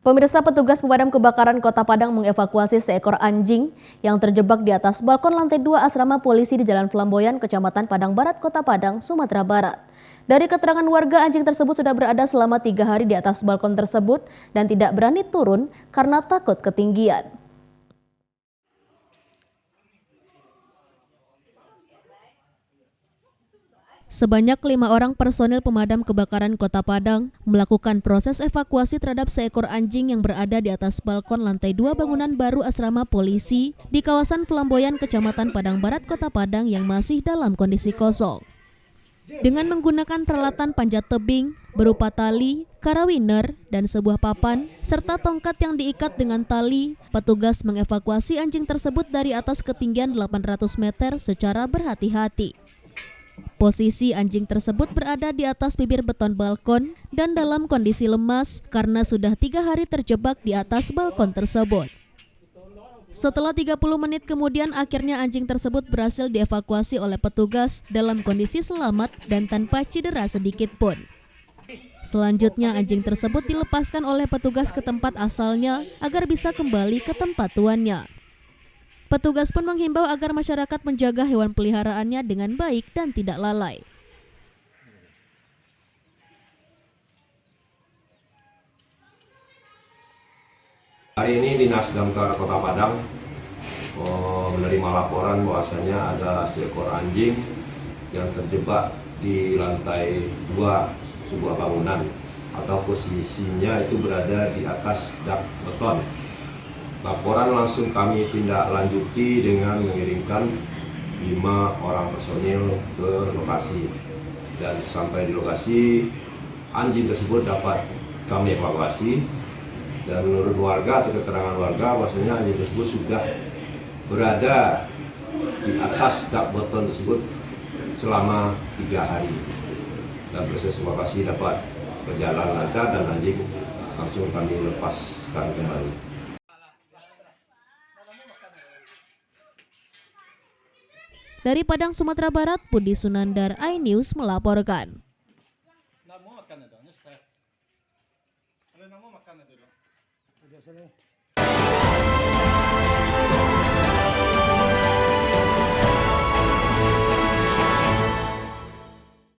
Pemirsa, petugas pemadam kebakaran Kota Padang mengevakuasi seekor anjing yang terjebak di atas balkon lantai 2 asrama polisi di Jalan Flamboyan, Kecamatan Padang Barat, Kota Padang, Sumatera Barat. Dari keterangan warga, anjing tersebut sudah berada selama 3 hari di atas balkon tersebut dan tidak berani turun karena takut ketinggian. Sebanyak 5 orang personil pemadam kebakaran Kota Padang melakukan proses evakuasi terhadap seekor anjing yang berada di atas balkon lantai 2 bangunan baru asrama polisi di kawasan Flamboyan, Kecamatan Padang Barat, Kota Padang yang masih dalam kondisi kosong. Dengan menggunakan peralatan panjat tebing berupa tali, karabiner, dan sebuah papan, serta tongkat yang diikat dengan tali, petugas mengevakuasi anjing tersebut dari atas ketinggian 800 meter secara berhati-hati. Posisi anjing tersebut berada di atas bibir beton balkon dan dalam kondisi lemas karena sudah 3 hari terjebak di atas balkon tersebut. Setelah 30 menit kemudian akhirnya anjing tersebut berhasil dievakuasi oleh petugas dalam kondisi selamat dan tanpa cedera sedikit pun. Selanjutnya anjing tersebut dilepaskan oleh petugas ke tempat asalnya agar bisa kembali ke tempat tuannya. Petugas pun menghimbau agar masyarakat menjaga hewan peliharaannya dengan baik dan tidak lalai. Hari ini Dinas Damkar Kota Padang menerima laporan bahwasanya ada seekor anjing yang terjebak di lantai 2 sebuah bangunan atau posisinya itu berada di atas dak beton. Laporan langsung kami tindak lanjuti dengan mengirimkan 5 orang personil ke lokasi. Dan sampai di lokasi, anjing tersebut dapat kami evakuasi. Dan menurut warga atau keterangan warga, bahwasanya anjing tersebut sudah berada di atas dak beton tersebut selama 3 hari. Dan proses evakuasi dapat berjalan lancar dan anjing langsung kami lepaskan kembali. Dari Padang, Sumatera Barat, Budi Sunandar, iNews melaporkan. Udah